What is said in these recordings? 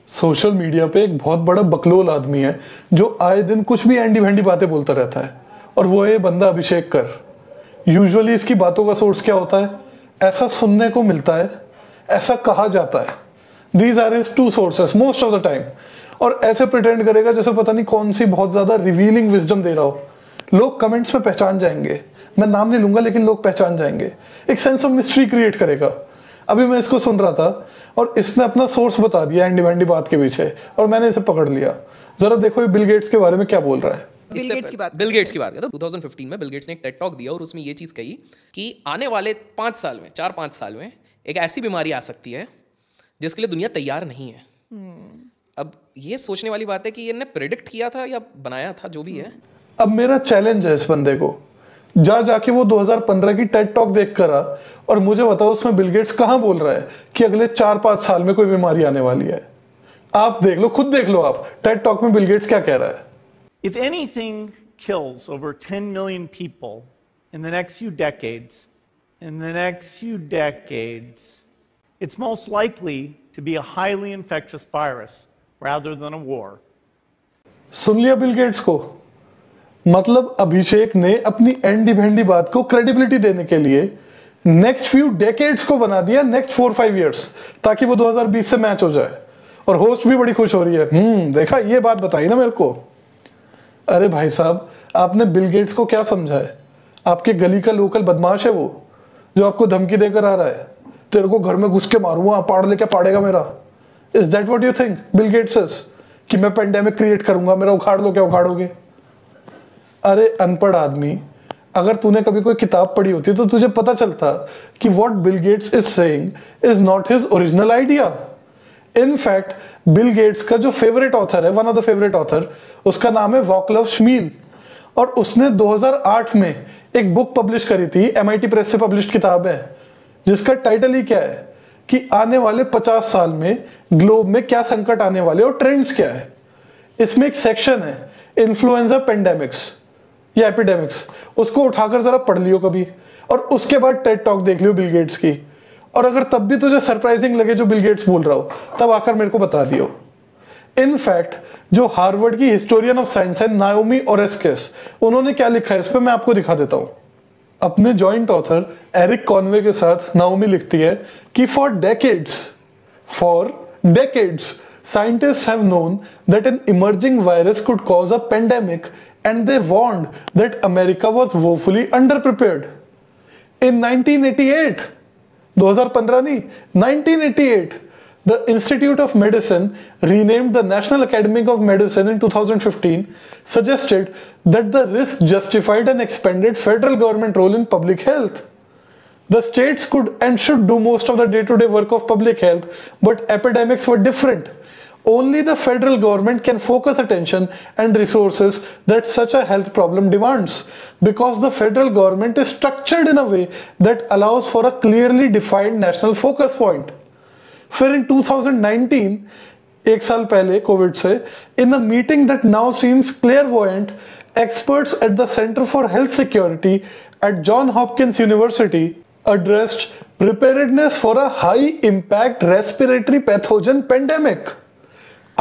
Social media पे एक बहुत बड़ा बकलोल आदमी है जो आए दिन कुछ भी एंडी भैंडी बातें बोलता रहता है, और वो है बंदा अभिषेक कर। यूजुअली इसकी बातों का सोर्स क्या होता है? ऐसा सुनने को मिलता है, ऐसा कहा जाता है। These are his two sources most of the time. और ऐसे प्रिटेंड करेगा जैसे पता नहीं कौन सी बहुत ज्यादा रिवीलिंग विजडम दे रहा हो। लोग कमेंट्स में पहचान जाएंगे, मैं नाम नहीं लूंगा लेकिन लोग पहचान जाएंगे। एक सेंस ऑफ मिस्ट्री क्रिएट करेगा। अभी मैं इसको सुन रहा था और इसने अपना सोर्स बता दिया एंडी वैंडी बात के पीछे, और मैंने इसे पकड़ लिया। जरा देखो ये बिल गेट्स के बारे में क्या बोल रहा है। बिल गेट्स की बात तो 2015 में बिल गेट्स ने एक टेड टॉक दिया और उसमें ये चीज़ कही कि आने वाले 4-5 साल में एक ऐसी बीमारी आ सकती है जिसके लिए दुनिया तैयार नहीं है। अब ये सोचने वाली बात है कि ये ने प्रेडिक्ट किया था या बनाया था, जो भी है। अब मेरा चैलेंज है इस बंदे को, जाके वो 2015 की टेड टॉक देख कर आ और मुझे बताओ उसमें बिल गेट्स कहाँ बोल रहा है कि अगले 4-5 साल में कोई बीमारी आने वाली है। आप देख लो, खुद देख लो आप टेड टॉक में बिल गेट्स क्या कह रहा है। If anything kills over 10 million people in the next few decades, it's most likely to be a highly infectious virus rather than a war. सुन लिया बिल गेट्स को? मतलब अभिषेक ने अपनी एंडी भेंडी बात को क्रेडिबिलिटी देने के लिए नेक्स्ट फ्यू डेकेड्स को बना दिया, नेक्स्ट 4-5 इयर्स, ताकि वो 2020 से मैच हो जाए। और होस्ट भी बड़ी खुश हो रही है, देखा ये बात बताई ना मेरे को। अरे भाई साहब, आपने बिल गेट्स को क्या समझा है? आपके गली का लोकल बदमाश है वो, जो आपको धमकी देकर आ रहा है, तेरे को घर में घुस के मारूंगा, पाड़ लेके पाड़ेगा मेरा। Is that what you think Bill Gates is? कि मैं पेंडेमिक क्रिएट करूंगा, मेरा उखाड़ लो, क्या उखाड़ोगे? अरे अनपढ़ आदमी, अगर तूने कभी कोई किताब पढ़ी होती तो तुझे पता चलता कि what Bill Gates is saying is not his original idea. In fact Bill Gates का जो फेवरेट ऑथर है, one of the favourite author, उसका नाम है वाक्लाव श्मील, और उसने 2008 में एक बुक पब्लिश करी थी, MIT प्रेस से पब्लिश किताब है, जिसका टाइटल ही क्या है कि आने वाले 50 साल में ग्लोब में क्या संकट आने वाले और ट्रेंड्स क्या है। इसमें एक सेक्शन है इन्फ्लुएंजा पेंडेमिक्स या एपिडेमिक्स, उसको उठाकर जरा पढ़ लियो कभी, और उसके बाद टेड टॉक देख लियो बिल गेट्स की। और अगर तब भी तुझे सरप्राइजिंग लगे जो बिल गेट्स बोल रहा हो, तब आकर मेरे को बता दियो। इनफैक्ट जो हार्वर्ड की हिस्टोरियन ऑफ साइंस है नाओमी ओरेस्किस, उन्होंने क्या लिखा है इस पे मैं आपको दिखा देता हूं। अपने जॉइंट ऑथर एरिक कॉनवे के साथ नाओमी लिखती है कि for decades scientists have known that an emerging virus could cause a pandemic, and they warned that America was woefully underprepared. In 1988, 2015 नहीं, 1988, the Institute of Medicine, renamed the National Academy of Medicine in 2015, suggested that the risk justified an expanded federal government role in public health. The states could and should do most of the day-to-day work of public health, but epidemics were different. Only the federal government can focus attention and resources that such a health problem demands, because the federal government is structured in a way that allows for a clearly defined national focus point. फिर in 2019, एक साल पहले Covid से, in a meeting that now seems clairvoyant, experts at the Center for Health Security at Johns Hopkins University addressed preparedness for a high-impact respiratory pathogen pandemic.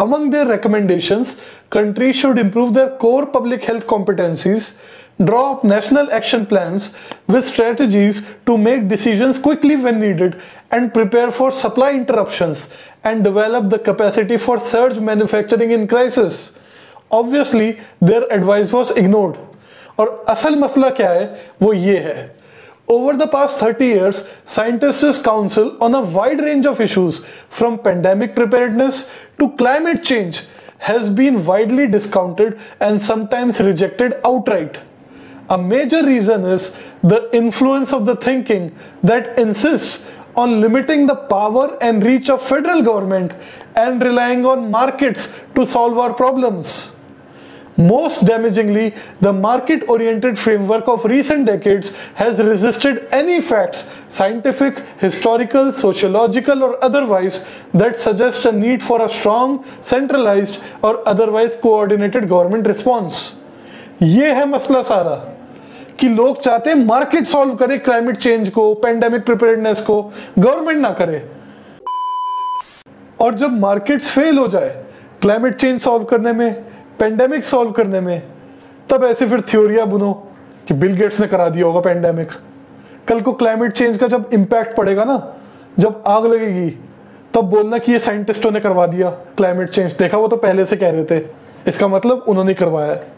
Among their recommendations, countries should improve their core public health competencies, draw up national action plans with strategies to make decisions quickly when needed, and prepare for supply interruptions, and develop the capacity for surge manufacturing in crisis. Obviously, their advice was ignored. और असल मसला क्या है वो ये है, over the past 30 years, scientists counsel on a wide range of issues, from pandemic preparedness to climate change, has been widely discounted and sometimes rejected outright. A major reason is the influence of the thinking that insists on limiting the power and reach of federal government and relying on markets to solve our problems. Most damagingly, the market-oriented framework of recent decades has resisted any facts, scientific, historical, sociological or otherwise, that suggest a need for a strong, centralized or otherwise coordinated government response. ये है मसला सारा, कि लोग चाहते हैं market solve करे climate change को, पेंडेमिक प्रिपेयर्डनेस को, गवर्नमेंट ना करे। और जब मार्केट्स फेल हो जाए क्लाइमेट चेंज सॉल्व करने में, पेंडेमिक सॉल्व करने में, तब ऐसे फिर थ्योरियां बुनो कि बिल गेट्स ने करा दिया होगा पेंडेमिक। कल को क्लाइमेट चेंज का जब इम्पैक्ट पड़ेगा ना, जब आग लगेगी, तब बोलना कि ये साइंटिस्टों ने करवा दिया क्लाइमेट चेंज, देखा वो तो पहले से कह रहे थे, इसका मतलब उन्होंने करवाया है।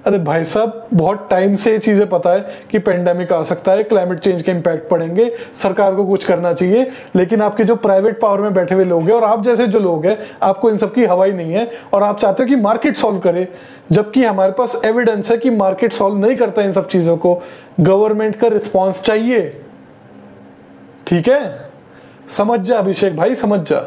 अरे भाई साहब, बहुत टाइम से ये चीज़ें पता है कि पेंडेमिक आ सकता है, क्लाइमेट चेंज के इम्पैक्ट पड़ेंगे, सरकार को कुछ करना चाहिए, लेकिन आपके जो प्राइवेट पावर में बैठे हुए लोग हैं और आप जैसे जो लोग हैं, आपको इन सब की हवा ही नहीं है और आप चाहते हो कि मार्केट सॉल्व करे, जबकि हमारे पास एविडेंस है कि मार्केट सॉल्व नहीं करता इन सब चीज़ों को। गवर्नमेंट का रिस्पॉन्स चाहिए, ठीक है? समझ जा अभिषेक भाई, समझ जा।